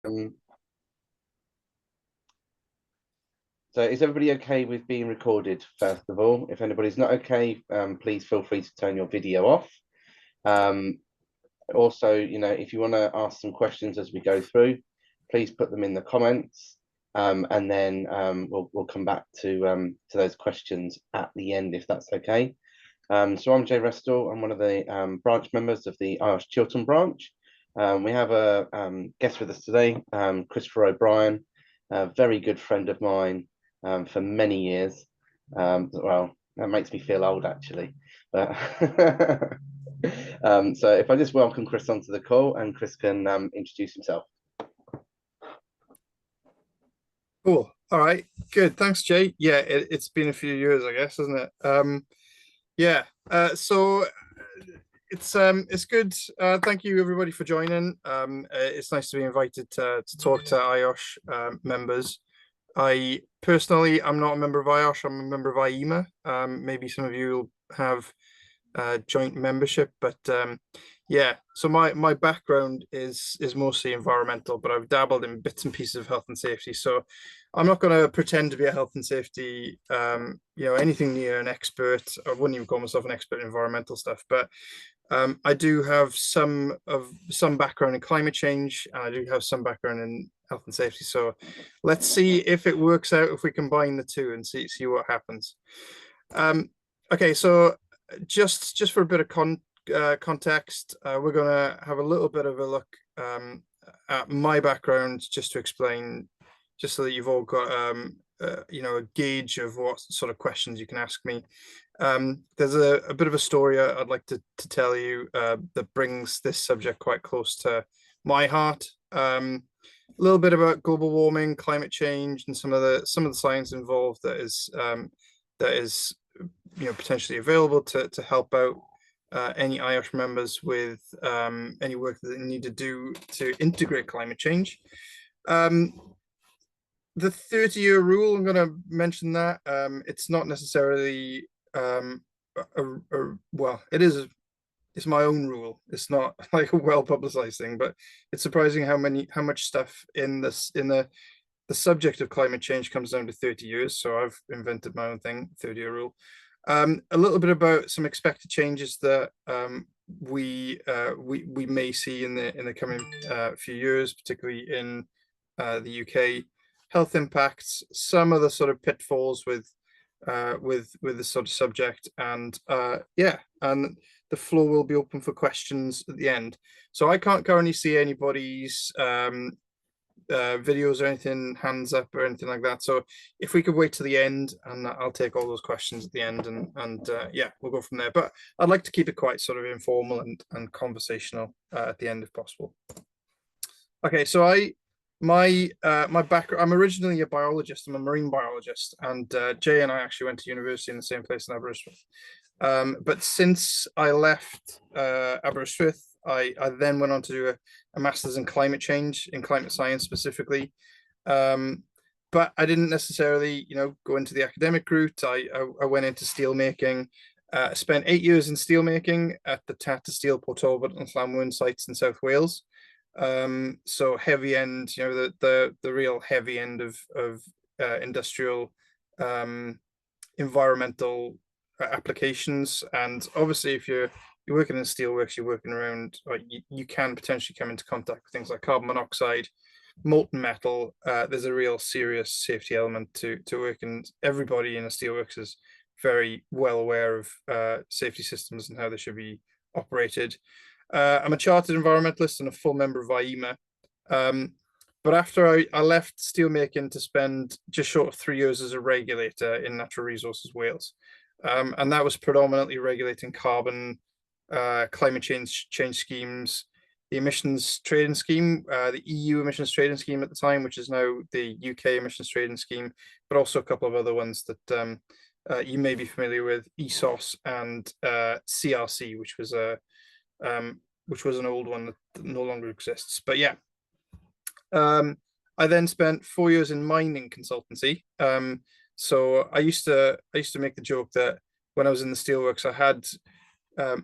Um, so is everybody okay with being recorded, first of all? If anybody's not okay, please feel free to turn your video off. Um, Also, if you want to ask some questions as we go through, please put them in the comments, and then we'll come back to those questions at the end, if that's okay. So I'm Jay Restall. I'm one of the branch members of the IOSH Chiltern branch. We have a guest with us today, Christopher O'Brien, a very good friend of mine for many years. Well, that makes me feel old actually. But so if I just welcome Chris onto the call, and Chris can introduce himself. Cool. All right. Good. Thanks, Jay. Yeah, it's been a few years, I guess, isn't it? Yeah. So it's good. Thank you everybody for joining. It's nice to be invited to talk to IOSH members. I personally, I'm not a member of IOSH. I'm a member of IEMA. Maybe some of you will have joint membership, but yeah. So my background is mostly environmental, but I've dabbled in bits and pieces of health and safety. So I'm not going to pretend to be a health and safety, anything near an expert. I wouldn't even call myself an expert in environmental stuff, but I do have some background in climate change, and I do have some background in health and safety. So let's see if it works out, if we combine the two and see what happens. Okay, so just for a bit of context, we're going to have a little bit of a look at my background, just to explain, just so that you've all got a gauge of what sort of questions you can ask me. There's a bit of a story I'd like to tell you that brings this subject quite close to my heart. A little bit about global warming, climate change, and some of the science involved that is potentially available to help out any IOSH members with any work that they need to do to integrate climate change. The 30-year rule, I'm going to mention that. It's not necessarily well, it's my own rule. It's not like a well-publicized thing, but it's surprising how much stuff in the subject of climate change comes down to 30 years. So I've invented my own thing, 30-year rule. A little bit about some expected changes that we may see in the coming few years, particularly in the UK. Health impacts, some of the sort of pitfalls with this sort of subject, and yeah, and the floor will be open for questions at the end. So I can't currently see anybody's videos or anything, hands up or anything like that. So if we could wait to the end, and I'll take all those questions at the end, and yeah, we'll go from there. But I'd like to keep it quite sort of informal and conversational at the end if possible. Okay, so my background, I'm originally a biologist. I'm a marine biologist, and Jay and I actually went to university in the same place in Aberystwyth. But since I left Aberystwyth, I then went on to do a master's in climate change, in climate science specifically. But I didn't necessarily, go into the academic route. I went into steel making. Spent 8 years in steel making at the Tata Steel Port Talbot and Llanwern sites in South Wales. So heavy end, the real heavy end of industrial environmental applications. And obviously, if you're working in steelworks, you're working around, you can potentially come into contact with things like carbon monoxide, molten metal. There's a real serious safety element to work, and everybody in a steelworks is very well aware of safety systems and how they should be operated. I'm a chartered environmentalist and a full member of IEMA. But after I left steelmaking to spend just short of 3 years as a regulator in Natural Resources Wales, and that was predominantly regulating carbon, climate change schemes, the emissions trading scheme, the EU emissions trading scheme at the time, which is now the UK emissions trading scheme, but also a couple of other ones that you may be familiar with, ESOS and CRC, which was an old one that no longer exists. But yeah, I then spent 4 years in mining consultancy. So I used to make the joke that when I was in the steelworks, I had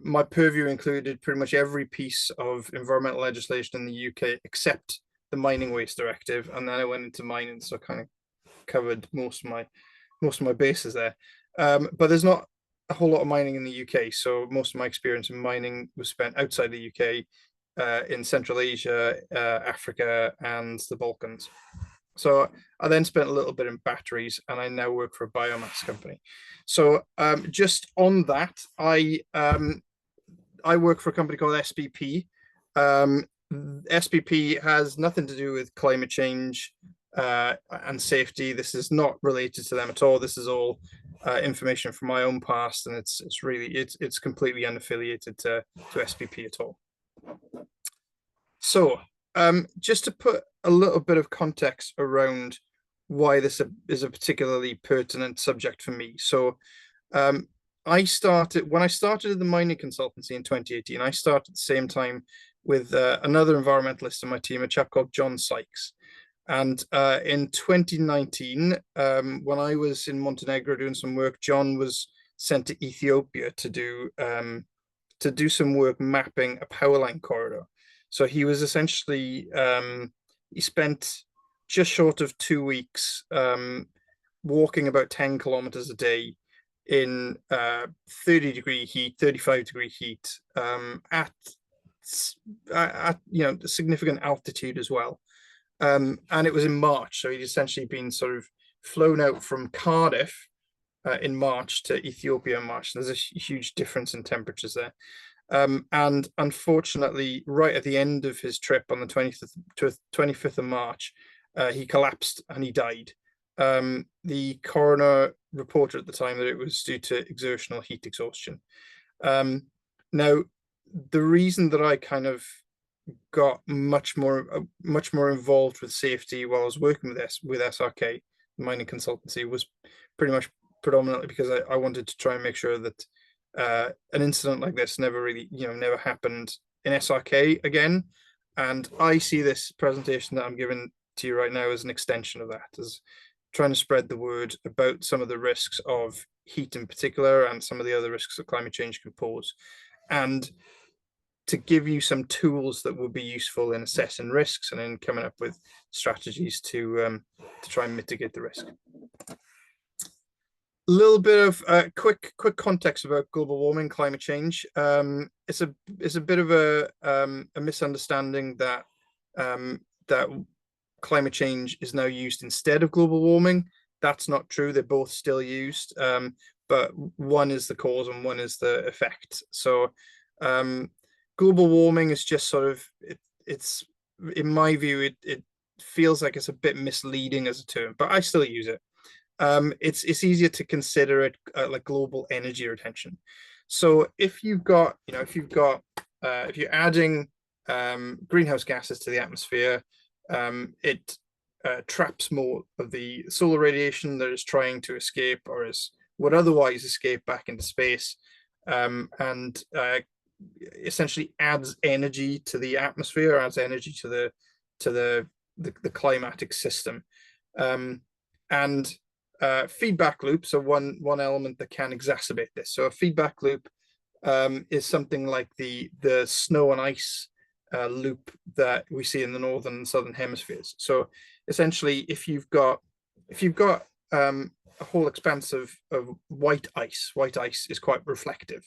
my purview included pretty much every piece of environmental legislation in the UK except the mining waste directive, and then I went into mining, so I kind of covered most of my bases there. But there's not a whole lot of mining in the UK, so most of my experience in mining was spent outside the UK, in Central Asia, Africa, and the Balkans. So I then spent a little bit in batteries, and I now work for a biomass company. So just on that, I work for a company called SBP. SBP has nothing to do with climate change and safety. This is not related to them at all. This is all information from my own past, and it's completely unaffiliated to SBP at all. So just to put a little bit of context around why this is a particularly pertinent subject for me. So when I started in the mining consultancy in 2018, I started at the same time with another environmentalist in my team, a chap called John Sykes. And in 2019, when I was in Montenegro doing some work, John was sent to Ethiopia to do some work mapping a power line corridor. So he was essentially, he spent just short of 2 weeks walking about 10 kilometers a day in 30-degree heat, 35-degree heat, at significant altitude as well. And it was in March, so he'd essentially been sort of flown out from Cardiff in March to Ethiopia in March. There's a huge difference in temperatures there. And unfortunately, right at the end of his trip on the 25th of March, he collapsed and he died. The coroner reported at the time that it was due to exertional heat exhaustion. Now, the reason that I kind of got much more involved with safety while I was working with SRK, mining consultancy, was pretty much predominantly because I wanted to try and make sure that an incident like this never happened in SRK again. And I see this presentation that I'm giving to you right now as an extension of that, as trying to spread the word about some of the risks of heat in particular and some of the other risks that climate change can pose, and to give you some tools that will be useful in assessing risks and in coming up with strategies to try and mitigate the risk. A little bit of quick context about global warming, climate change. It's a bit of a misunderstanding that that climate change is now used instead of global warming. That's not true. They're both still used, but one is the cause and one is the effect. So global warming is just sort of, it's in my view, it feels like it's a bit misleading as a term, but I still use it. It's easier to consider it like global energy retention. So if you're adding greenhouse gases to the atmosphere, it traps more of the solar radiation that is trying to escape or would otherwise escape back into space, and essentially adds energy to the atmosphere, adds energy to the climatic system. And feedback loops are one element that can exacerbate this. So a feedback loop is something like the snow and ice loop that we see in the northern and southern hemispheres. So essentially, if you've got a whole expanse of white ice is quite reflective.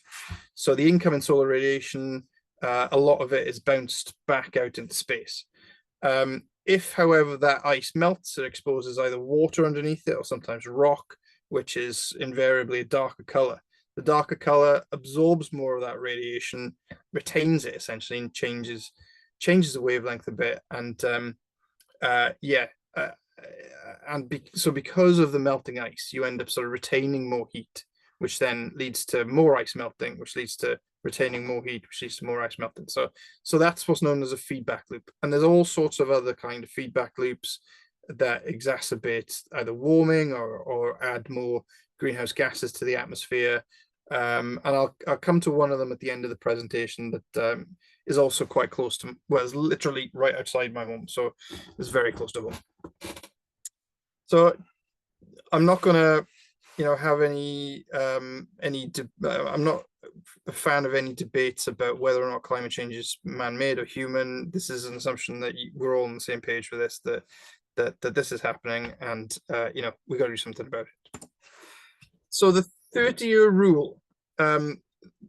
So the incoming solar radiation, a lot of it is bounced back out into space. If, however, that ice melts, it exposes either water underneath it or sometimes rock, which is invariably a darker color. The darker color absorbs more of that radiation, retains it essentially, and changes the wavelength a bit. And so because of the melting ice, you end up sort of retaining more heat, which then leads to more ice melting, which leads to retaining more heat, which leads to more ice melting. So that's what's known as a feedback loop. And there's all sorts of other kind of feedback loops that exacerbate either warming or add more greenhouse gases to the atmosphere. And I'll come to one of them at the end of the presentation that is also quite close to, well, it's literally right outside my home, so it's very close to home. So I'm not going to, have I'm not a fan of any debates about whether or not climate change is man-made or human. This is an assumption that we're all on the same page for this, that this is happening, and we got to do something about it. So the 30-year rule,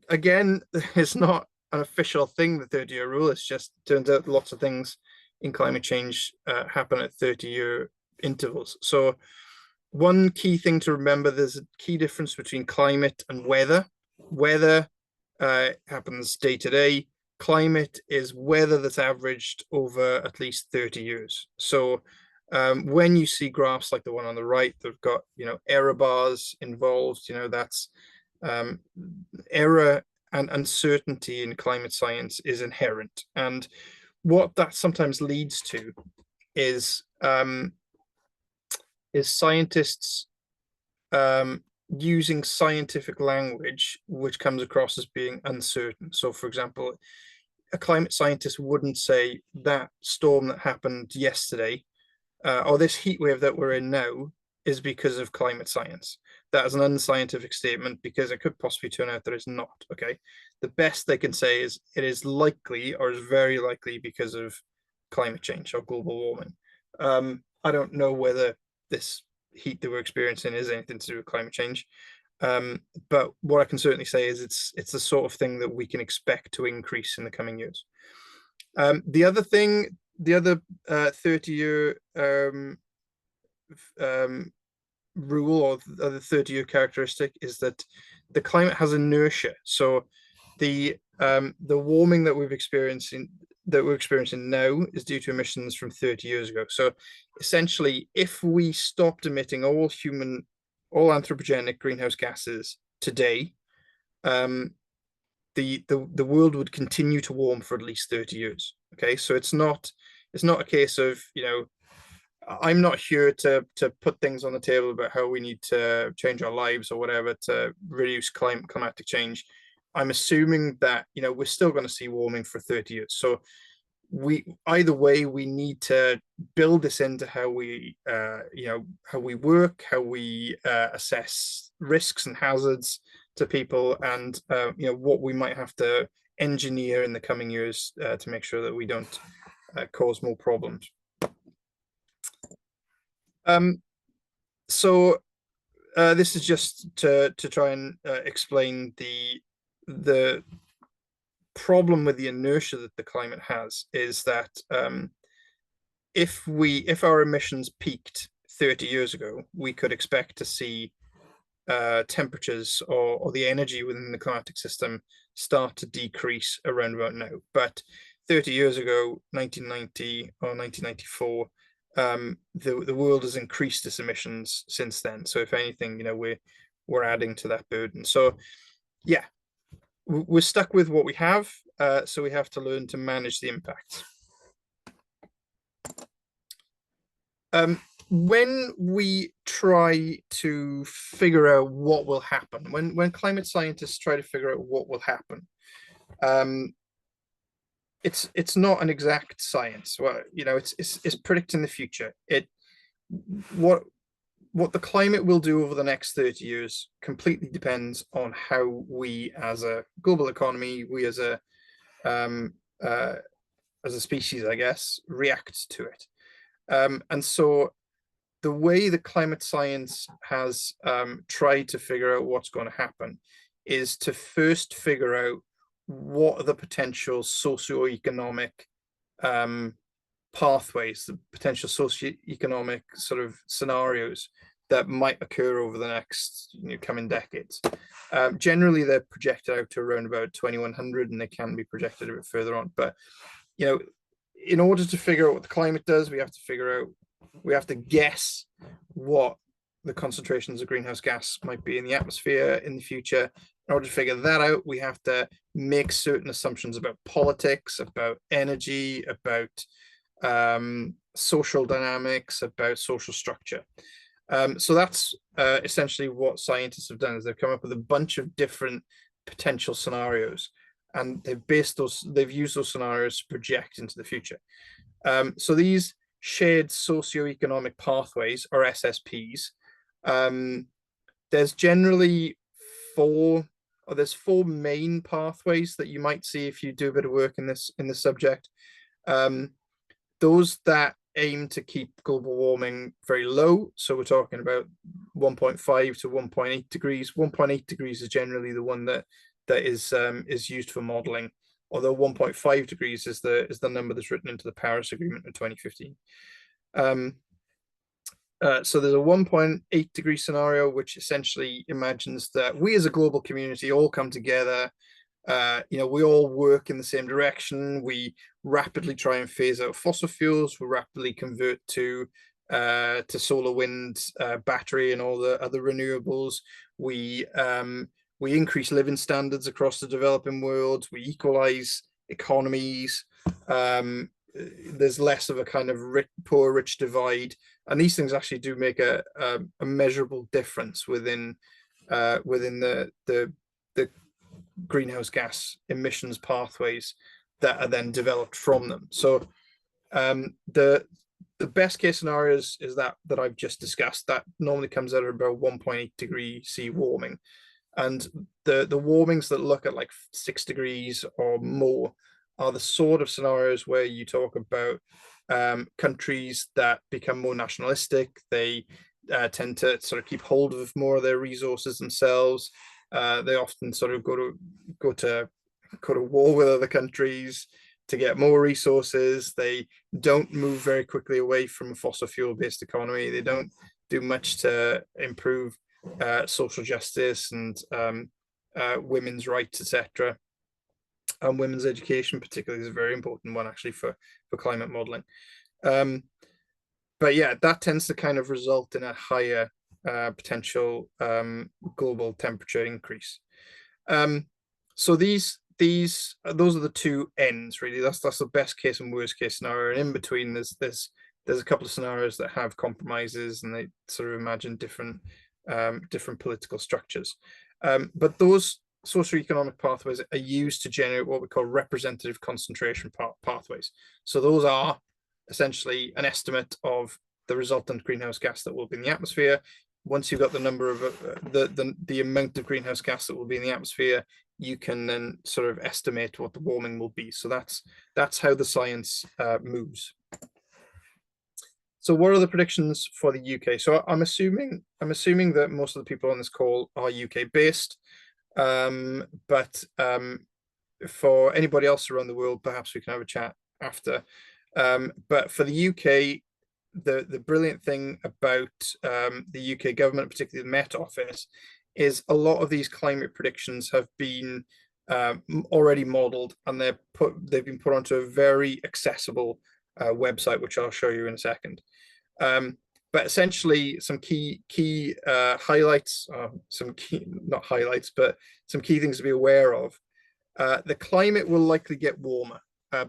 again, it's not an official thing, the 30-year rule. It's just turns out lots of things in climate change happen at 30-year intervals. So one key thing to remember, there's a key difference between climate and weather. Weather happens day to day. Climate is weather that's averaged over at least 30 years. So when you see graphs like the one on the right, they've got, error bars involved, that's error and uncertainty in climate science is inherent. And what that sometimes leads to is scientists using scientific language which comes across as being uncertain. So, for example, a climate scientist wouldn't say that storm that happened yesterday or this heat wave that we're in now is because of climate science. That is an unscientific statement because it could possibly turn out that it's not. Okay, the best they can say is it is likely or is very likely because of climate change or global warming. I don't know whether this heat that we're experiencing is anything to do with climate change, but what I can certainly say is it's the sort of thing that we can expect to increase in the coming years. The other 30-year rule, or the 30-year characteristic, is that the climate has inertia. So the warming that we're experiencing now is due to emissions from 30 years ago. So essentially, if we stopped emitting all anthropogenic greenhouse gases today, the world would continue to warm for at least 30 years. Okay, so it's not a case of, I'm not here to put things on the table about how we need to change our lives or whatever to reduce climatic change. I'm assuming that we're still going to see warming for 30 years. So either way, we need to build this into how we how we work, how we assess risks and hazards to people, and what we might have to engineer in the coming years to make sure that we don't cause more problems. So this is just to try and explain the problem with the inertia that the climate has, is that if our emissions peaked 30 years ago, we could expect to see temperatures or the energy within the climatic system start to decrease around about now. But 30 years ago, 1990 or 1994, the world has increased its emissions since then. So if anything, we're adding to that burden. So yeah, we're stuck with what we have. So we have to learn to manage the impacts. When we try to figure out what will happen, when climate scientists try to figure out what will happen, it's not an exact science. Well, it's predicting the future. What the climate will do over the next 30 years completely depends on how we, as a global economy, we as a species, I guess, react to it. And so the way the climate science has tried to figure out what's going to happen is to first figure out what are the potential socioeconomic pathways, the potential socioeconomic sort of scenarios that might occur over the next coming decades. Generally, they're projected out to around about 2100, and they can be projected a bit further on. But in order to figure out what the climate does, we have to guess what the concentrations of greenhouse gas might be in the atmosphere in the future. In order to figure that out, we have to make certain assumptions about politics, about energy, about social dynamics, about social structure. So that's essentially what scientists have done, is they've come up with a bunch of different potential scenarios, and they've used those scenarios to project into the future. So these shared socioeconomic pathways, or SSPs, there's generally 4 there's four main pathways that you might see if you do a bit of work in this subject. Those that aim to keep global warming very low. So we're talking about 1.5 to 1.8 degrees. 1.8 degrees is generally the one that is used for modeling, although 1.5 degrees is the number that's written into the Paris Agreement in 2015. So there's a 1.8 degree scenario, which essentially imagines that we as a global community all come together. We all work in the same direction. We rapidly try and phase out fossil fuels. We rapidly convert to solar, wind, battery, and all the other renewables. We increase living standards across the developing world. We equalize economies. There's less of a kind of poor rich divide, and these things actually do make a measurable difference within the greenhouse gas emissions pathways that are then developed from them. So the best case scenarios is that I've just discussed. That normally comes out at about 1.8 degree C warming, and the warmings that look at like 6 degrees or more are the sort of scenarios where you talk about countries that become more nationalistic. They tend to sort of keep hold of more of their resources themselves. They often sort of go to war with other countries to get more resources. They don't move very quickly away from a fossil fuel based economy. They don't do much to improve social justice and women's rights, etc. And women's education, particularly, is a very important one actually for climate modeling. But yeah, that tends to kind of result in a higher potential global temperature increase. So those are the two ends really. That's the best case and worst case scenario, and in between there's a couple of scenarios that have compromises, and they sort of imagine different political structures. But those socioeconomic pathways are used to generate what we call representative concentration pathways. So those are essentially an estimate of the resultant greenhouse gas that will be in the atmosphere. Once you've got the number of the amount of greenhouse gas that will be in the atmosphere, you can then sort of estimate what the warming will be. So that's how the science moves. So what are the predictions for the UK? So I'm assuming that most of the people on this call are UK based, but for anybody else around the world, perhaps we can have a chat after. But for the UK, the brilliant thing about the UK government, particularly the Met Office, is a lot of these climate predictions have been already modelled, and they've been put onto a very accessible website, which I'll show you in a second. But essentially, some key highlights, not highlights, but some key things to be aware of. The climate will likely get warmer,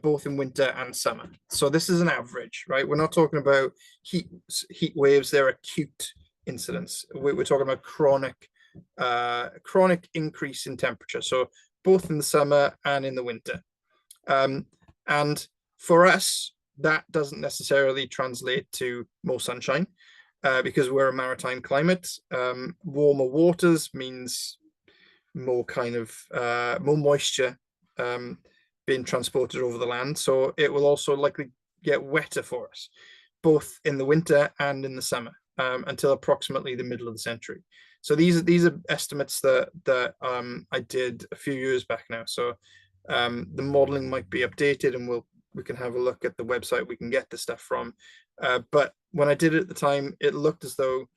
both in winter and summer. So this is an average, right? We're not talking about heat waves. They're acute incidents. We're talking about chronic increase in temperature. So both in the summer and in the winter. And for us, that doesn't necessarily translate to more sunshine because we're a maritime climate. Warmer waters means more kind of more moisture being transported over the land. So it will also likely get wetter for us, both in the winter and in the summer, until approximately the middle of the century. So these are estimates that I did a few years back now. So the modeling might be updated, and we can have a look at the website we can get the stuff from. But when I did it at the time, it looked as though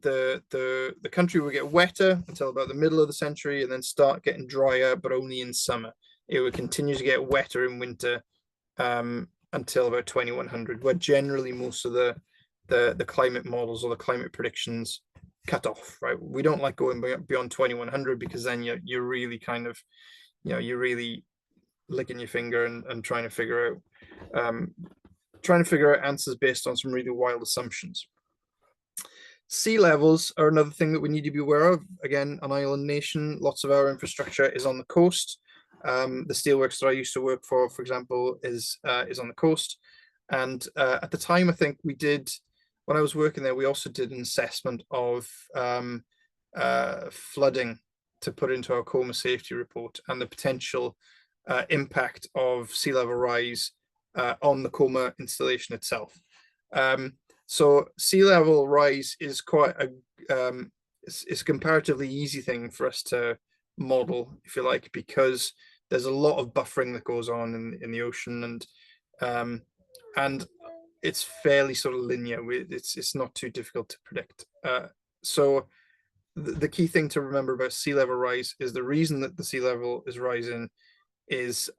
the country would get wetter until about the middle of the century, and then start getting drier, but only in summer. It would continue to get wetter in winter until about 2100, where generally most of the climate models or the climate predictions cut off. Right, we don't like going beyond 2100 because then you're really kind of, you're really licking your finger and trying to figure out answers based on some really wild assumptions. Sea levels are another thing that we need to be aware of. Again, an island nation, lots of our infrastructure is on the coast. The steelworks that I used to work for example, is on the coast. And at the time, I think when I was working there, we also did an assessment of flooding to put into our coma safety report and the potential impact of sea level rise on the coma installation itself. So sea level rise is quite it's a comparatively easy thing for us to model, if you like, because there's a lot of buffering that goes on in the ocean, and it's fairly sort of linear. It's not too difficult to predict. So the key thing to remember about sea level rise is the reason that the sea level is rising is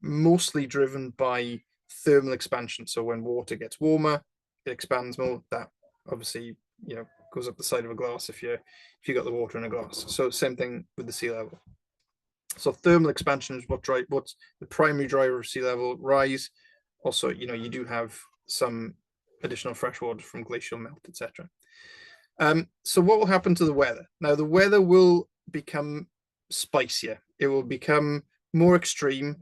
mostly driven by thermal expansion. So when water gets warmer, it expands more. That obviously, goes up the side of a glass if you got the water in a glass. So same thing with the sea level. So thermal expansion is what's the primary driver of sea level rise. Also, you do have some additional fresh water from glacial melt, etc. So what will happen to the weather? Now, the weather will become spicier. It will become more extreme.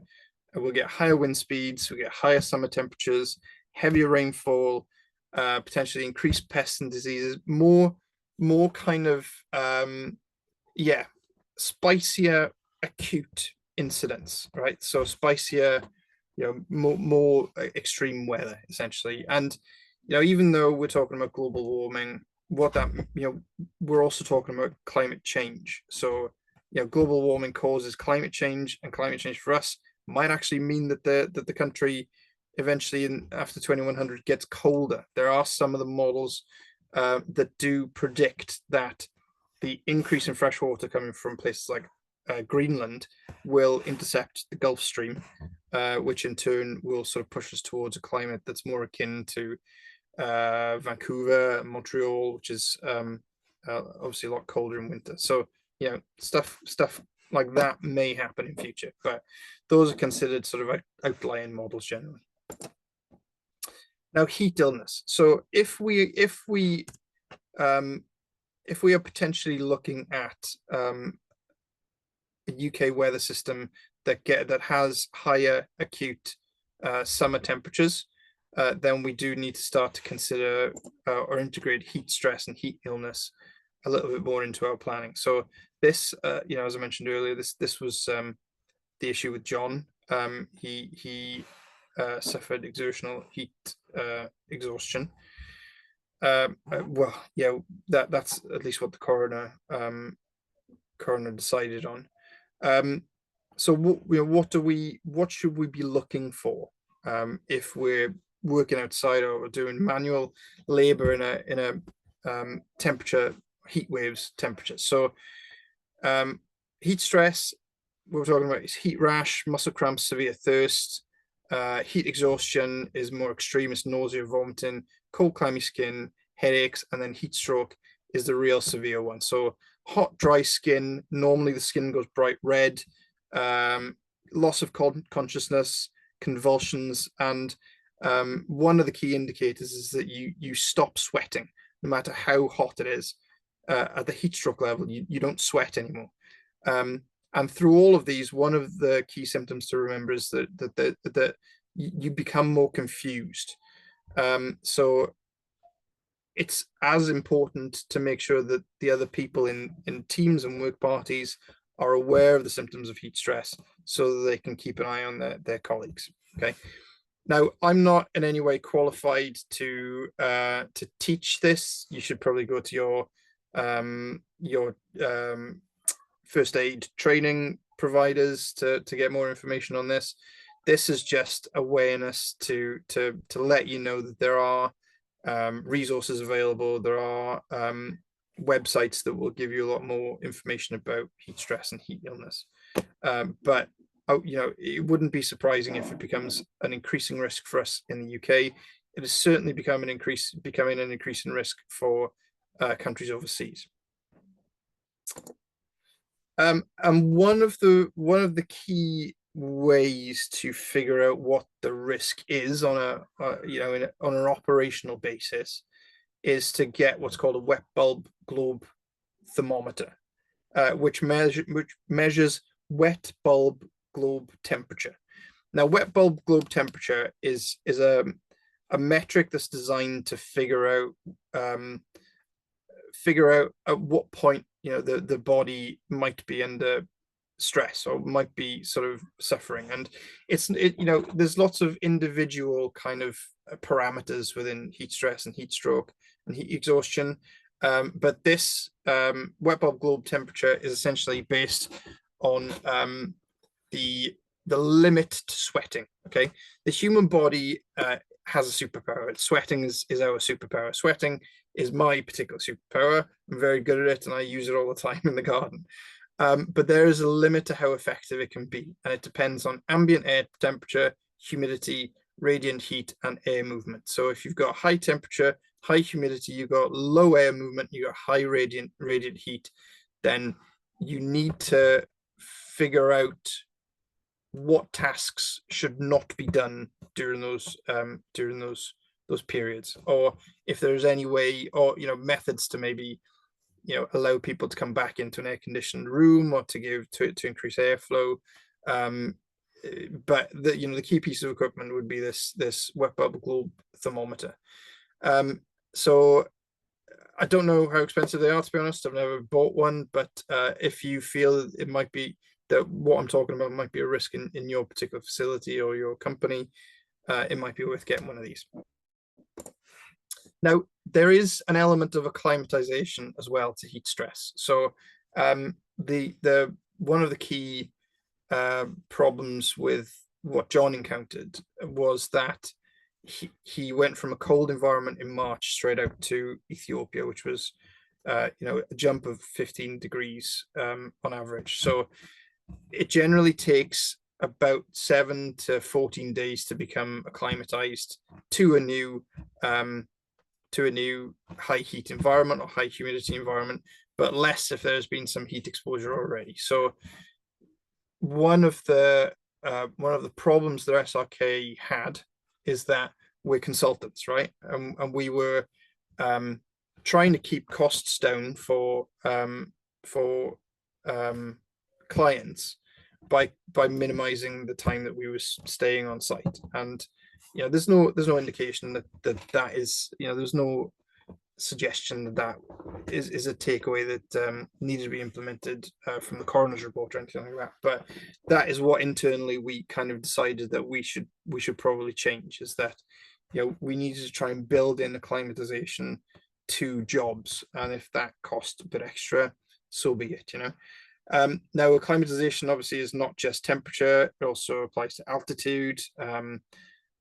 We'll get higher wind speeds. We'll get higher summer temperatures, heavier rainfall, potentially increased pests and diseases, more kind of, spicier acute incidents, right? So spicier, more extreme weather, essentially. And, even though we're talking about global warming, what that, we're also talking about climate change. So, global warming causes climate change, and climate change for us might actually mean that the country eventually after 2100 gets colder. There are some of the models that do predict that the increase in fresh water coming from places like Greenland will intercept the Gulf Stream, which in turn will sort of push us towards a climate that's more akin to Vancouver, Montreal, which is obviously a lot colder in winter. So stuff like that may happen in future, but those are considered sort of outlying models generally. Now, heat illness. So if we are potentially looking at a UK weather system that has higher acute summer temperatures, then we do need to start to consider or integrate heat stress and heat illness a little bit more into our planning. So this, as I mentioned earlier, this was the issue with John. He suffered exertional heat exhaustion. Well, yeah, that's at least what the coroner decided on. So what should we be looking for if we're working outside or doing manual labor in a temperature, heat waves temperature? So heat stress, what we're talking about is heat rash, muscle cramps, severe thirst. Heat exhaustion is more extreme. It's nausea, vomiting, cold, clammy skin, headaches, and then heat stroke is the real severe one. So hot, dry skin, normally the skin goes bright red, loss of consciousness, convulsions, and one of the key indicators is that you stop sweating, no matter how hot it is. At the heat stroke level, you don't sweat anymore. And through all of these, one of the key symptoms to remember is that you become more confused. So it's as important to make sure that the other people in teams and work parties are aware of the symptoms of heat stress so that they can keep an eye on their colleagues. Okay. Now, I'm not in any way qualified to teach this. You should probably go to your first aid training providers to get more information on this. This is just awareness to let you know that there are resources available. There are websites that will give you a lot more information about heat stress and heat illness. But it wouldn't be surprising if it becomes an increasing risk for us in the UK. It has certainly becoming an increasing risk for countries overseas. And one of the key ways to figure out what the risk is on an operational basis is to get what's called a wet bulb globe thermometer, which measures wet bulb globe temperature. Now, wet bulb globe temperature is a metric that's designed to figure out at what point the body might be under stress or might be sort of suffering. And there's lots of individual kind of parameters within heat stress and heat stroke and heat exhaustion. But this wet bulb globe temperature is essentially based on the limit to sweating. Okay, the human body has a superpower. Sweating is our superpower. Sweating is my particular superpower. I'm very good at it, and I use it all the time in the garden. But there is a limit to how effective it can be, and it depends on ambient air temperature, humidity, radiant heat, and air movement. So if you've got high temperature, high humidity, you've got low air movement, you've got high radiant heat, then you need to figure out what tasks should not be done during those periods, or if there's any way or methods to maybe allow people to come back into an air-conditioned room, or to increase airflow. But the key piece of equipment would be this wet bulb globe thermometer. So I don't know how expensive they are, to be honest. I've never bought one, but if you feel it might be that what I'm talking about might be a risk in your particular facility or your company, it might be worth getting one of these. Now, there is an element of acclimatization as well to heat stress. So the one of the key problems with what John encountered was that he went from a cold environment in March straight out to Ethiopia, which was a jump of 15 degrees on average. So it generally takes about 7 to 14 days to become acclimatized to a new high heat environment or high humidity environment, but less if there's been some heat exposure already. So one of the problems that SRK had is that we're consultants, right? And we were trying to keep costs down for clients by minimizing the time that we were staying on site. And there's no indication that is, there's no suggestion that is a takeaway that needed to be implemented from the coroner's report or anything like that. But that is what internally we kind of decided that we should probably change, is that we needed to try and build in acclimatization to jobs, and if that cost a bit extra, so be it. Now, acclimatization obviously is not just temperature; it also applies to altitude.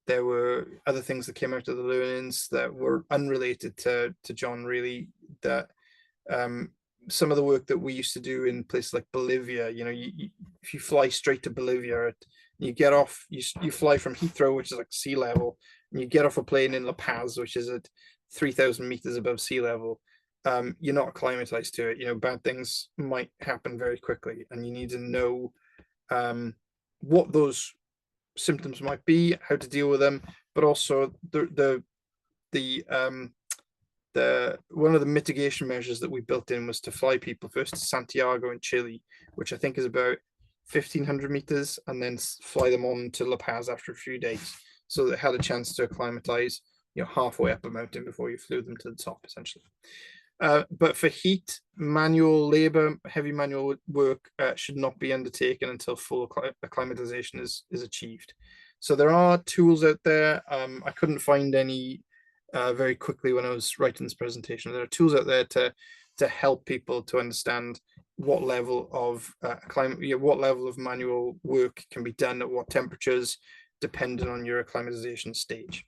There were other things that came out of the learnings that were unrelated to John, really, that some of the work that we used to do in places like Bolivia, if you fly straight to Bolivia, you get off, you fly from Heathrow, which is like sea level, and you get off a plane in La Paz, which is at 3,000 meters above sea level. You're not acclimatized to it. Bad things might happen very quickly, and you need to know what those symptoms might be, how to deal with them, but also the one of the mitigation measures that we built in was to fly people first to Santiago in Chile, which I think is about 1,500 meters, and then fly them on to La Paz after a few days, so they had a chance to acclimatize halfway up a mountain before you flew them to the top, essentially. But for heat, manual labor, heavy manual work should not be undertaken until full acclimatization is achieved. So there are tools out there. I couldn't find any very quickly when I was writing this presentation. There are tools out there to help people to understand what level of what level of manual work can be done at what temperatures, depending on your acclimatization stage.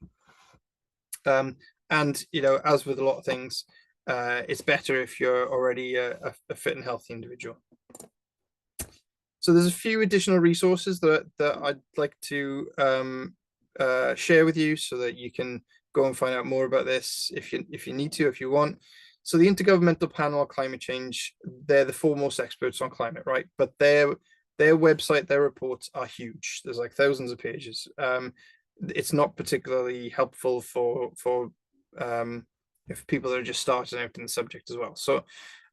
And as with a lot of things, it's better if you're already a fit and healthy individual. So there's a few additional resources that I'd like to share with you, so that you can go and find out more about this if you need to, if you want. So the Intergovernmental Panel on Climate Change, they're the foremost experts on climate, right? But their website, their reports are huge. There's like thousands of pages. It's not particularly helpful for if people are just starting out in the subject as well. So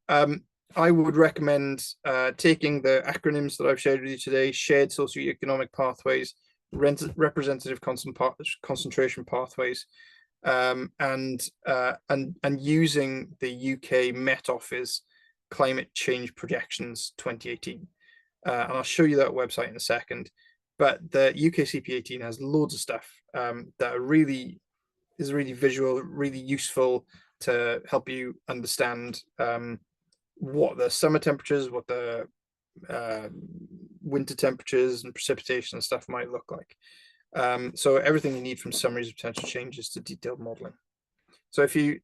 I would recommend taking the acronyms that I've shared with you today: shared socioeconomic pathways, representative concentration pathways, and using the UK Met Office Climate Change Projections 2018. And I'll show you that website in a second. But the UKCP18 has loads of stuff that are really visual, really useful to help you understand what the summer temperatures, what the winter temperatures and precipitation and stuff might look like. So everything you need from summaries of potential changes to detailed modeling. So if you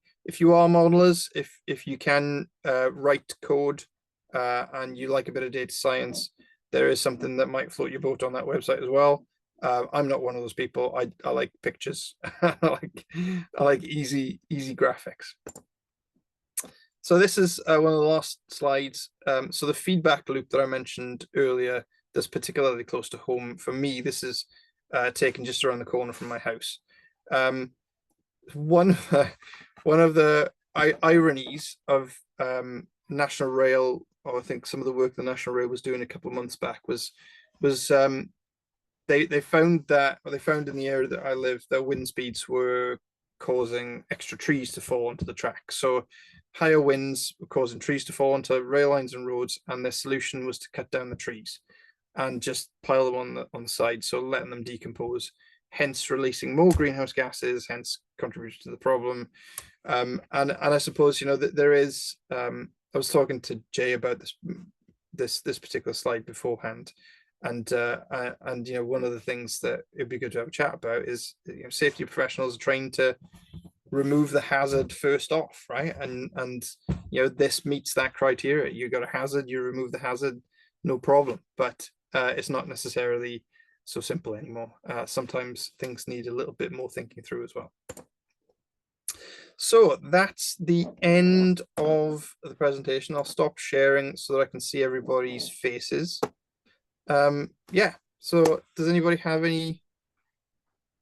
are modelers, if you can write code and you like a bit of data science, there is something that might float your boat on that website as well. I'm not one of those people. I like pictures. I like easy graphics. So this is one of the last slides. So the feedback loop that I mentioned earlier, that's particularly close to home for me. This is taken just around the corner from my house. One of the ironies of National Rail, or I think some of the work the National Rail was doing a couple of months back was they found in the area that I live that wind speeds were causing extra trees to fall onto the track. So higher winds were causing trees to fall onto rail lines and roads, and their solution was to cut down the trees and just pile them on the side, so letting them decompose, hence releasing more greenhouse gases, hence contributing to the problem. And I suppose, you know, that there is I was talking to Jay about this particular slide beforehand, and you know, one of the things that it'd be good to have a chat about is, you know, safety professionals are trained to remove the hazard first off, right? And you know, this meets that criteria. You got a hazard, you remove the hazard, no problem. But it's not necessarily so simple anymore. Sometimes things need a little bit more thinking through as well. So that's the end of the presentation. I'll stop sharing so that I can see everybody's faces. Yeah, so does anybody have any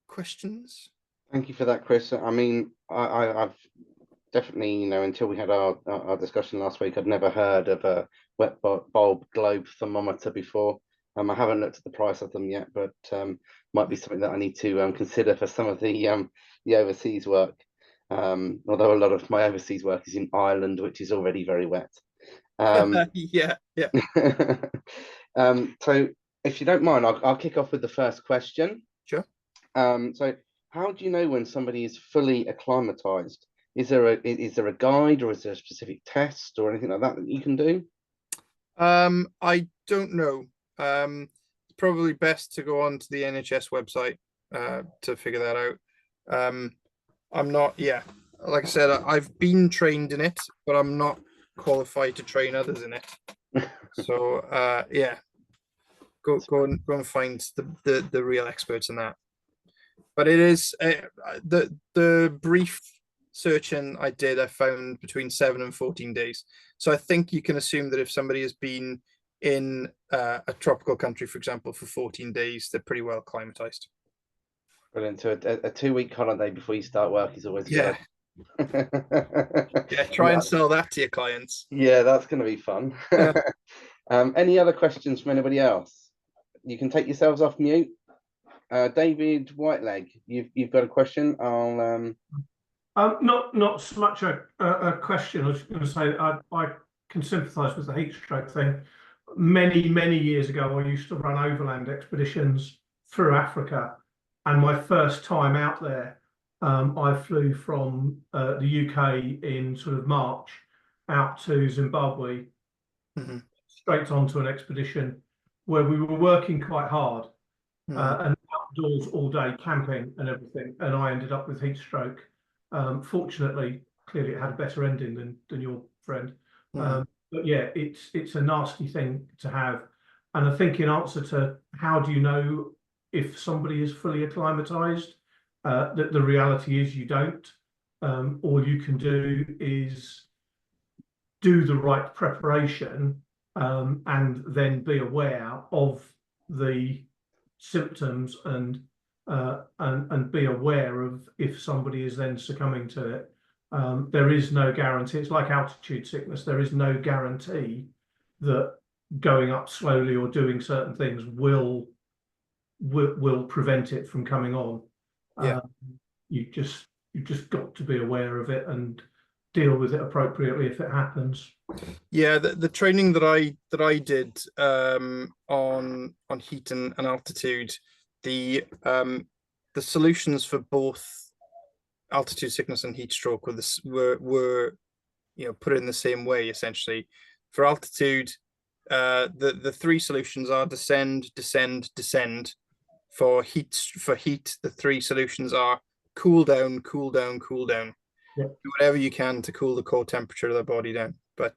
questions? Thank you for that, Chris. I mean, I've definitely, you know, until we had our discussion last week, I'd never heard of a wet bulb globe thermometer before. I haven't looked at the price of them yet, but might be something that I need to consider for some of the overseas work. Although a lot of my overseas work is in Ireland, which is already very wet. Yeah. So if you don't mind, I'll kick off with the first question. Sure. So how do you know when somebody is fully acclimatized? Is there a guide, or is there a specific test or anything like that you can do? I don't know. It's probably best to go on to the NHS website to figure that out. I'm not, yeah, like I said, I've been trained in it, but I'm not qualified to train others in it. So yeah, go and find the real experts in that. But it is the brief searching I did, I found between 7 and 14 days. So I think you can assume that if somebody has been in a tropical country, for example, for 14 days, they're pretty well acclimatized. Brilliant. So a 2-week holiday before you start work is always Yeah. good. Yeah, try and sell that to your clients. Yeah, that's going to be fun. Any other questions from anybody else? You can take yourselves off mute. David Whiteleg, you've got a question. Not so much a question. I was going to say I can sympathise with the heat stroke thing. Many years ago, I used to run overland expeditions through Africa, and my first time out there, I flew from the UK in sort of March out to Zimbabwe, straight onto an expedition where we were working quite hard and outdoors all day, camping and everything, and I ended up with heat stroke. Fortunately, clearly it had a better ending than your friend. But yeah, it's a nasty thing to have. And I think in answer to how do you know if somebody is fully acclimatized, that the reality is you don't. All you can do is do the right preparation and then be aware of the symptoms and be aware of if somebody is then succumbing to it. There is no guarantee. It's like altitude sickness. There is no guarantee that going up slowly or doing certain things will prevent it from coming on. Yeah. You've just got to be aware of it and deal with it appropriately if it happens. Yeah, the training that I did on heat and altitude, the solutions for both altitude sickness and heat stroke were put in the same way essentially. For altitude, the three solutions are descend, descend, descend. For heat, the three solutions are cool down, cool down, cool down. Yeah. Do whatever you can to cool the core temperature of the body down. But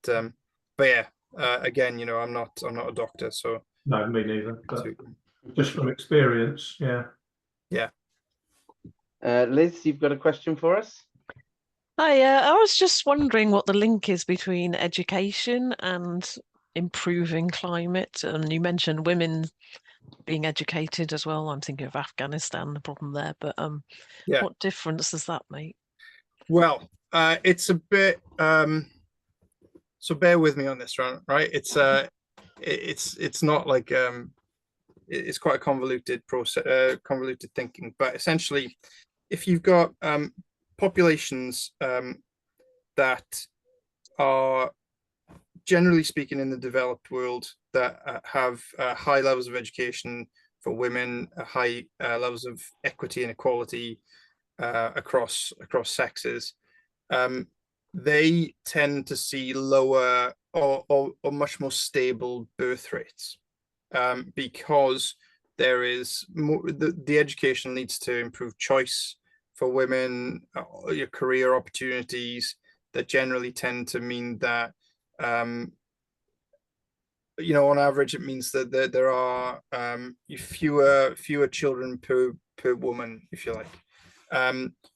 yeah, again, I'm not a doctor, so No, me neither. But just from experience, yeah. Yeah. Liz, you've got a question for us? Hi, I was just wondering what the link is between education and improving climate. And you mentioned women being educated as well. I'm thinking of Afghanistan, the problem there. But Yeah. what difference does that make? Well, it's a bit. So bear with me on this, right? It's not like it's quite a convoluted process, convoluted thinking. But essentially, if you've got populations that are, generally speaking, in the developed world, that have high levels of education for women, high levels of equity and equality across sexes, they tend to see lower or much more stable birth rates, because there is more, the education leads to improved choice for women, your career opportunities that generally tend to mean that on average it means that there are fewer children per woman, if you like,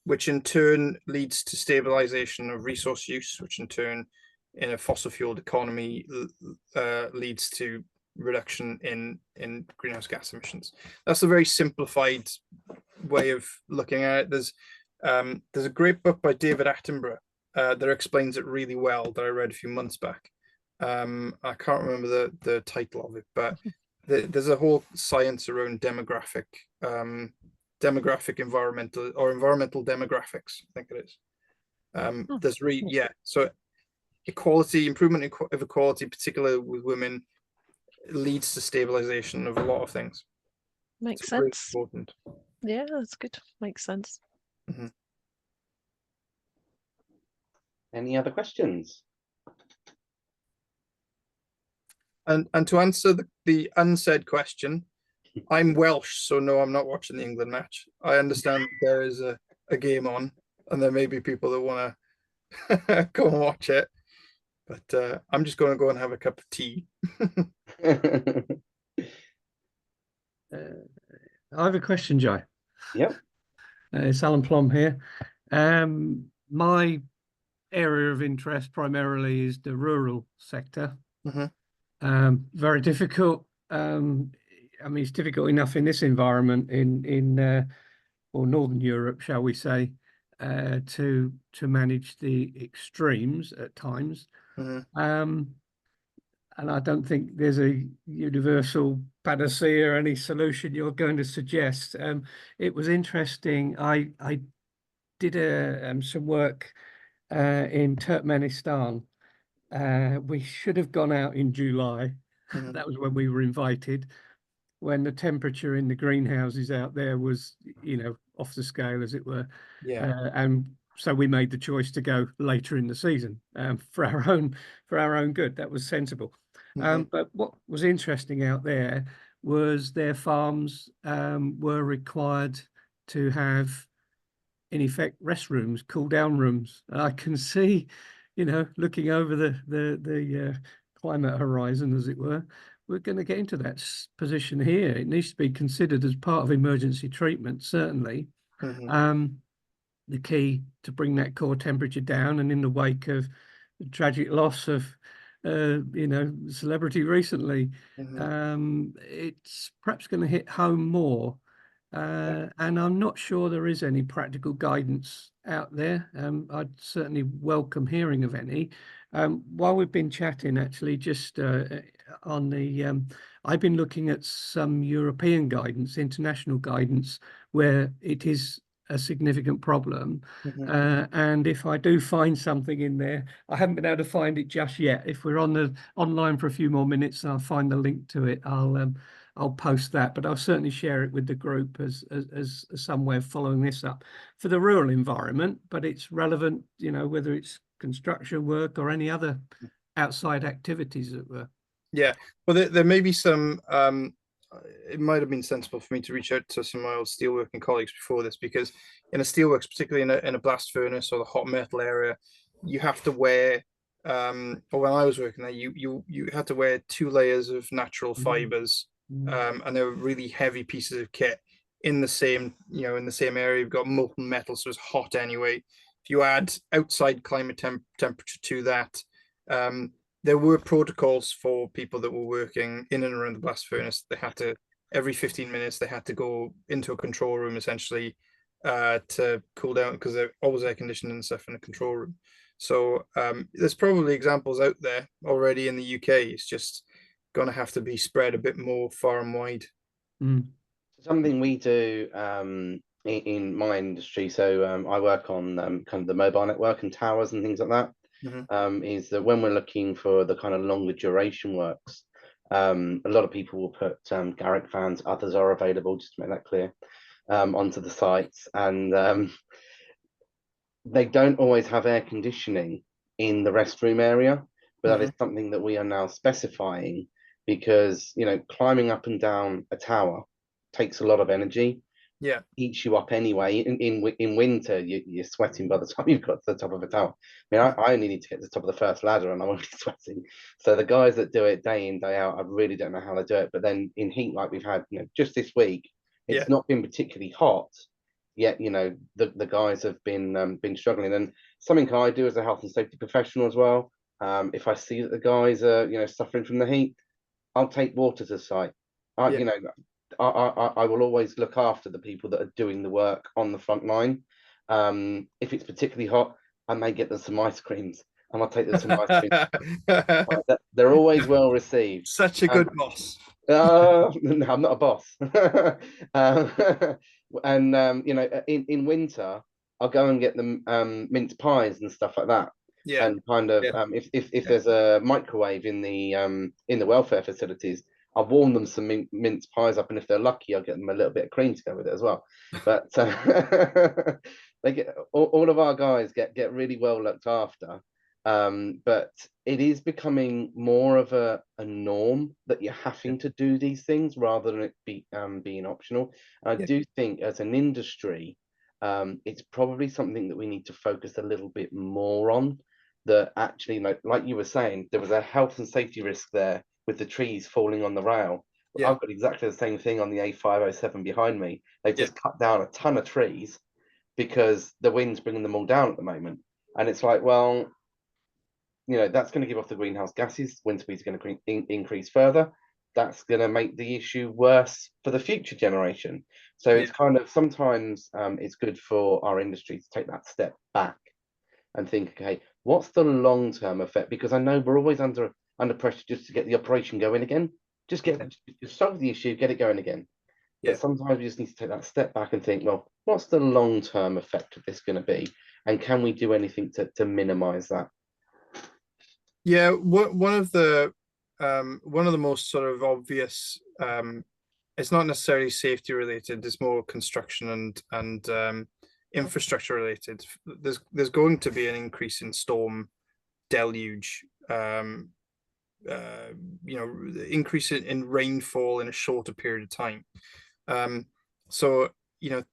which in turn leads to stabilization of resource use, which in turn in a fossil fueled economy leads to reduction in greenhouse gas emissions. That's a very simplified way of looking at it. There's a great book by David Attenborough that explains it really well that I read a few months back. I can't remember the title of it, but there's a whole science around demographic environmental demographics, I think it is. So improvement of equality, particularly with women, leads to stabilization of a lot of things. Makes really sense. important. Yeah, that's good. Makes sense. Mm-hmm. Any other questions? And to answer the unsaid question, I'm Welsh, so no, I'm not watching the England match. I understand there is a game on, and there may be people that want to go and watch it, but I'm just going to go and have a cup of tea. I have a question, Joe. Yep. It's Alan Plum here. My area of interest primarily is the rural sector. Mm-hmm. Very difficult. I mean, it's difficult enough in this environment in Northern Europe, shall we say, to manage the extremes at times. Mm-hmm. And I don't think there's a universal panacea or any solution you're going to suggest. It was interesting. I did some work in Turkmenistan. We should have gone out in July. Mm-hmm. That was when we were invited, when the temperature in the greenhouses out there was, off the scale, as it were. Yeah. And so we made the choice to go later in the season for our own good. That was sensible. Mm-hmm. But what was interesting out there was their farms were required to have, in effect, restrooms, cool down rooms. I can see, looking over the climate horizon, as it were, we're going to get into that position here. It needs to be considered as part of emergency treatment, certainly. Mm-hmm. The key to bring that core temperature down, and in the wake of the tragic loss of celebrity recently, Mm-hmm. it's perhaps going to hit home more. And I'm not sure there is any practical guidance out there. I'd certainly welcome hearing of any. While we've been chatting, actually, just on the, I've been looking at some European guidance, international guidance, where it is a significant problem. Mhm. And if I do find something in there, I haven't been able to find it just yet. If we're on the online for a few more minutes and I'll find the link to it, I'll post that, but I'll certainly share it with the group as some way of following this up for the rural environment. But it's relevant, you know, whether it's construction work or any other outside activities that were. Yeah, well, there may be some. It might have been sensible for me to reach out to some of my old steelworking colleagues before this, because in a steelworks, particularly in a blast furnace or the hot metal area, you have to wear. Or when I was working there, you had to wear 2 layers of natural fibers, and they were really heavy pieces of kit in the same, in the same area. You've got molten metal, so it's hot anyway. If you add outside climate temperature to that, there were protocols for people that were working in and around the blast furnace. They had to, every 15 minutes, they had to go into a control room essentially to cool down, because they're always air conditioned and stuff in a control room. So there's probably examples out there already in the UK. It's just going to have to be spread a bit more far and wide. Something we do in my industry, so I work on kind of the mobile network and towers and things like that. Is that when we're looking for the kind of longer duration works, a lot of people will put Garrick fans, others are available, just to make that clear, onto the sites, and they don't always have air conditioning in the restroom area, but that is something that we are now specifying, because climbing up and down a tower takes a lot of energy. Yeah, eats you up anyway. In winter, you're sweating by the time you've got to the top of a tower. I mean, I only need to get to the top of the first ladder and I'm already sweating. So the guys that do it day in, day out, I really don't know how they do it. But then in heat like we've had, just this week, it's not been particularly hot, yet the guys have been struggling. And something I do as a health and safety professional as well, if I see that the guys are suffering from the heat, I'll take water to the site. I will always look after the people that are doing the work on the front line. If it's particularly hot, I may get them some ice creams, and I'll take them some ice creams. They're always well received. Such a good boss. No, I'm not a boss. And in winter, I'll go and get them mince pies and stuff like that. Yeah. And kind of if there's a microwave in the welfare facilities, I'll warm them some mince pies up, and if they're lucky, I'll get them a little bit of cream to go with it as well. But they get all of our guys get really well looked after. But it is becoming more of a norm that you're having to do these things rather than it being optional. And I do think as an industry, it's probably something that we need to focus a little bit more on. That actually, like you were saying, there was a health and safety risk there with the trees falling on the rail. Yeah. I've got exactly the same thing on the A507 behind me. They've just cut down a ton of trees because the wind's bringing them all down at the moment. And it's like, well, that's going to give off the greenhouse gases. Wind speed's going to increase further. That's going to make the issue worse for the future generation. So it's kind of sometimes it's good for our industry to take that step back and think, okay, what's the long-term effect? Because I know we're always under pressure just to get the operation going again. Just solve the issue, get it going again. But sometimes you just need to take that step back and think, well, what's the long-term effect of this going to be? And can we do anything to minimize that? Yeah, one of the most sort of obvious, it's not necessarily safety related, it's more construction and infrastructure related. There's going to be an increase in storm deluge, increase in rainfall in a shorter period of time. So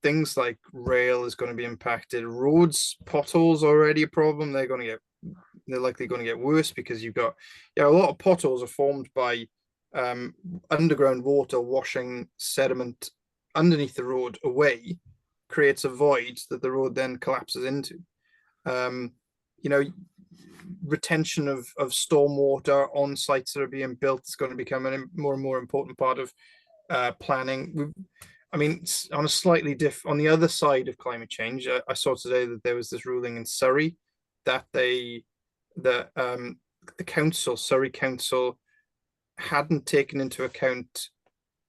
things like rail is going to be impacted. Roads, potholes already a problem. They're likely going to get worse because you've got a lot of potholes are formed by underground water washing sediment underneath the road away, creates a void that the road then collapses into. Retention of stormwater on sites that are being built is going to become a more and more important part of planning. I mean, on a slightly on the other side of climate change, I saw today that there was this ruling in Surrey that the Surrey Council hadn't taken into account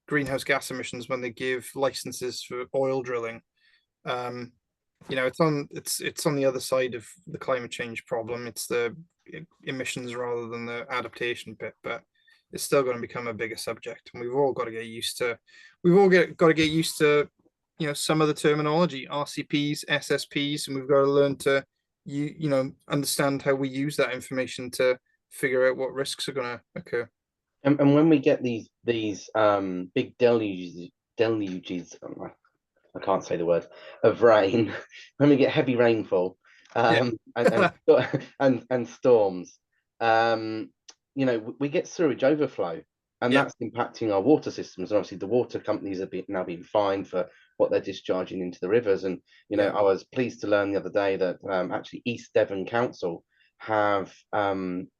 greenhouse gas emissions when they gave licenses for oil drilling. You know, it's on the other side of the climate change problem. It's the emissions rather than the adaptation bit, but it's still going to become a bigger subject, and we've all got to get used to. Got to get used to, you know, some of the terminology, RCPs, SSPs, and we've got to learn to you know, understand how we use that information to figure out what risks are going to occur. And when we get these big deluges, I can't say the word, of rain, when we get heavy rainfall, and storms, you know, we get sewage overflow, and Yeah. that's impacting our water systems. And obviously, the water companies are now being fined for what they're discharging into the rivers. And you know, Yeah. I was pleased to learn the other day that actually East Devon Council have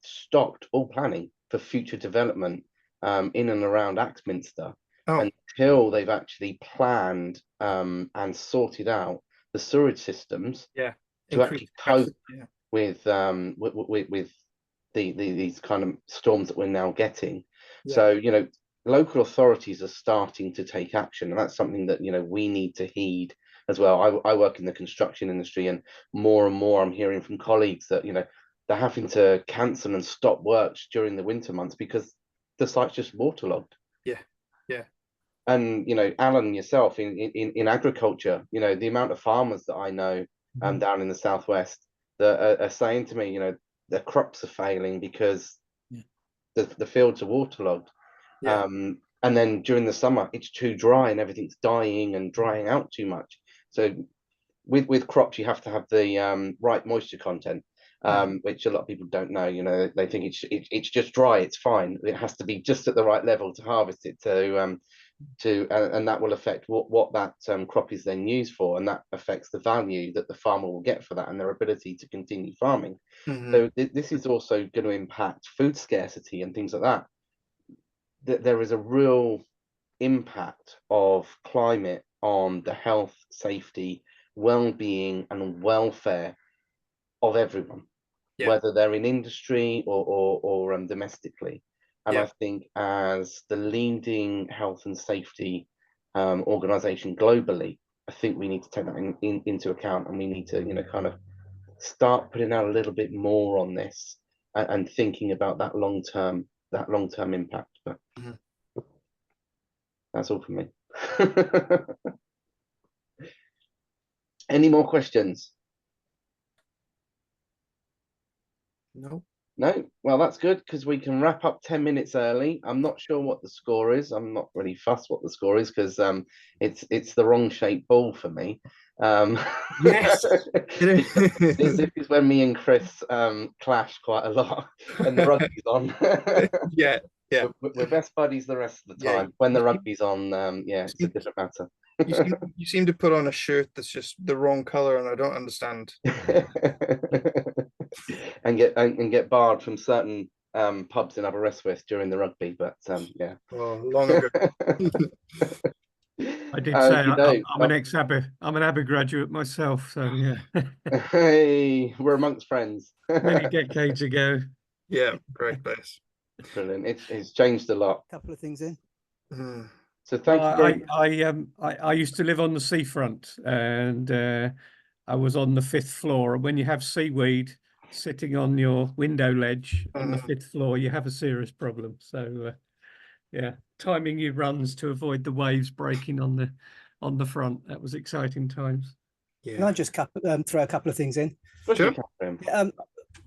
stopped all planning for future development in and around Axminster Oh, until they've actually planned and sorted out the sewage systems yeah. to actually Increased cope capacity, with these kind of storms that we're now getting. Yeah. So, you know, local authorities are starting to take action, and that's something that, you know, we need to heed as well. I work in the construction industry, and more I'm hearing from colleagues that, you know, they're having to cancel and stop works during the winter months because the site's just waterlogged. Yeah. And you know, Alan, yourself in agriculture, you know, the amount of farmers that I know down in the southwest that are saying to me, you know, their crops are failing because the fields are waterlogged. Yeah. And then during the summer, it's too dry and everything's dying and drying out too much. So with crops, you have to have the right moisture content, which a lot of people don't know. You know, they think it's just dry, it's fine. It has to be just at the right level to harvest it and that will affect what that crop is then used for, and that affects the value that the farmer will get for that and their ability to continue farming. So this is also going to impact food scarcity and things like that. There is a real impact of climate on the health, safety, well-being and welfare of everyone, whether they're in industry or domestically. And I think as the leading health and safety organization globally, I think we need to take that into account, and we need to, you know, kind of start putting out a little bit more on this and thinking about that long-term impact. But that's all from me. Any more questions? No. No? Well, that's good, because we can wrap up 10 minutes early. I'm not sure what the score is. I'm not really fussed what the score is, because it's the wrong shaped ball for me. Yes. This is when me and Chris clash quite a lot when the rugby's on. Yeah. We're best buddies the rest of the Yeah, time. When the rugby's on, yeah, it's a different matter. You seem to put on a shirt that's just the wrong color, and I don't understand. and get barred from certain pubs in Aberystwyth during the rugby, but yeah. Oh, long ago. I did say I'm an Abbey graduate myself, so yeah. Hey, we're amongst friends. Many decades ago. Yeah, great place. Brilliant. It's changed a lot. Couple of things in. So thank you very much. I used to live on the seafront, and I was on the 5th floor. And when you have seaweed sitting on your window ledge on the 5th floor, you have a serious problem. So yeah, timing your runs to avoid the waves breaking on the front. That was exciting times. Yeah. Can I just throw a couple of things in? Sure.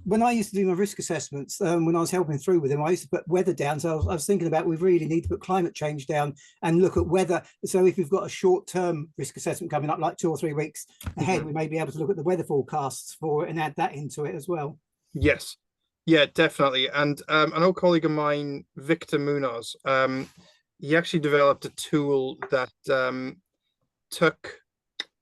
When I used to do my risk assessments, when I was helping through with them, I used to put weather down. So I was thinking about, we really need to put climate change down and look at weather. So if we've got a short-term risk assessment coming up, like 2 or 3 weeks ahead, we may be able to look at the weather forecasts for it and add that into it as well. Yes. Yeah, definitely. And an old colleague of mine, Victor Munoz, he actually developed a tool that it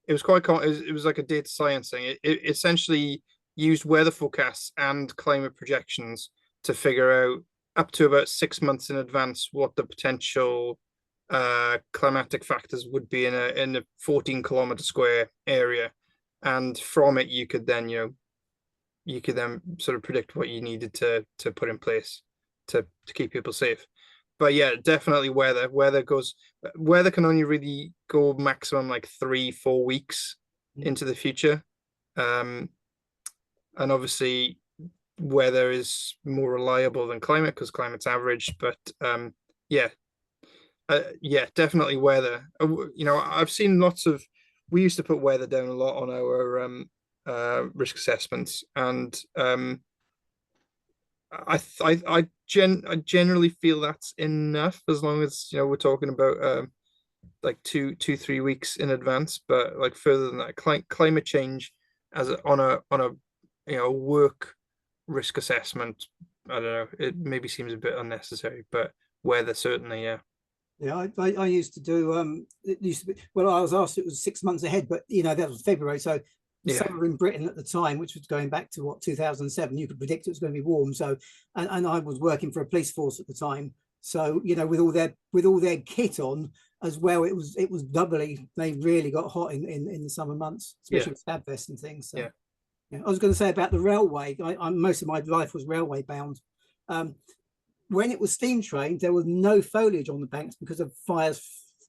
was quite common. It was like a data science thing. It essentially used weather forecasts and climate projections to figure out up to about 6 months in advance what the potential climatic factors would be in a 14-kilometer square area, and from it you could then sort of predict what you needed to put in place to keep people safe. But yeah, definitely weather can only really go maximum like 3-4 weeks into the future. And obviously weather is more reliable than climate because climate's average, but yeah, definitely weather. You know, I've seen we used to put weather down a lot on our risk assessments, and I generally feel that's enough, as long as, you know, we're talking about like 3 weeks in advance. But like further than that, climate change on a you know, work risk assessment, I don't know, it maybe seems a bit unnecessary, but weather certainly, yeah. Yeah, I used to do it used to be, well, I was asked, it was 6 months ahead, but you know, that was February, so the Yeah. summer in Britain at the time, which was going back to what, 2007, you could predict it was going to be warm. So and I was working for a police force at the time, so you know, with all their kit on as well, it was doubly, they really got hot in the summer months, especially with stab vests and things. So yeah. I was going to say about the railway, I most of my life was railway bound. When it was steam trains, there was no foliage on the banks because of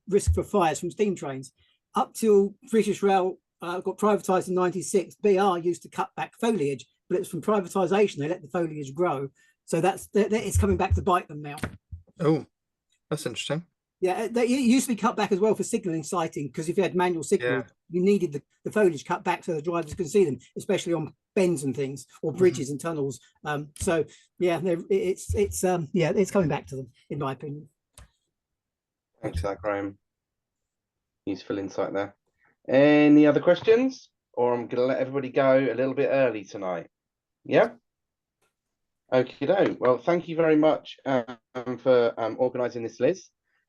risk for fires from steam trains. Up till British Rail got privatised in '96, BR used to cut back foliage, but it's from privatisation they let the foliage grow. So it's coming back to bite them now. Oh, that's interesting. Yeah, it used to be cut back as well for signalling sighting, because if you had manual signal, you needed the foliage cut back so the drivers could see them, especially on bends and things, or bridges and tunnels. So yeah, it's coming back to them, in my opinion. Thanks for that, Graham. Useful insight there. Any other questions? Or I'm going to let everybody go a little bit early tonight. Yeah? Okay, well, thank you very much for organising this, Liz.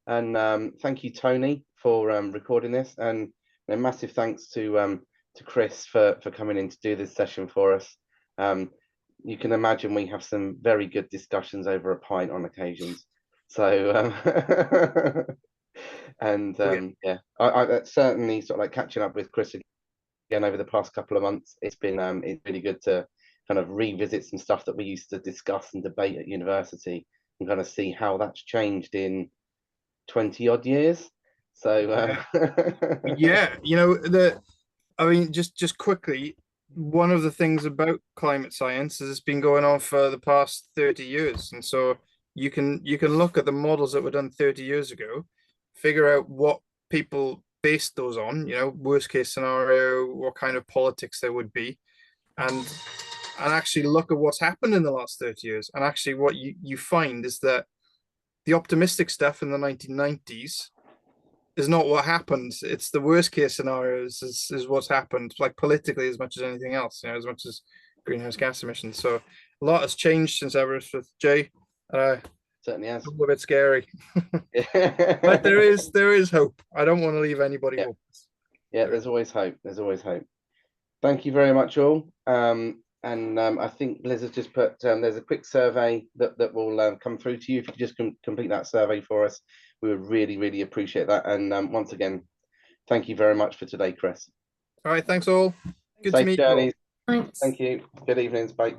And thank you, Tony, for recording this. And a massive thanks to Chris for coming in to do this session for us. You can imagine we have some very good discussions over a pint on occasions. So, and yeah, I certainly sort of like catching up with Chris again over the past couple of months. It's been it's really good to kind of revisit some stuff that we used to discuss and debate at university, and kind of see how that's changed in 20 odd years. So yeah, you know, I mean, just quickly, one of the things about climate science is it's been going on for the past 30 years, and so you can look at the models that were done 30 years ago, figure out what people based those on, you know, worst case scenario, what kind of politics there would be, and actually look at what's happened in the last 30 years. And actually what you find is that the optimistic stuff in the 1990s is not what happened. It's the worst case scenarios is what's happened, like politically as much as anything else, you know, as much as greenhouse gas emissions. So a lot has changed since I was with Jay. Certainly has. A little bit scary. But there is hope. I don't want to leave anybody hopeless. Yeah, there's always hope. There's always hope. Thank you very much, all. And I think Liz has just put, there's a quick survey that will come through to you. If you could just complete that survey for us, we would really, really appreciate that. And once again, thank you very much for today, Chris. All right, thanks all. Good Safe to meet you all. journeys. Thanks. Thank you. Good evenings. Bye.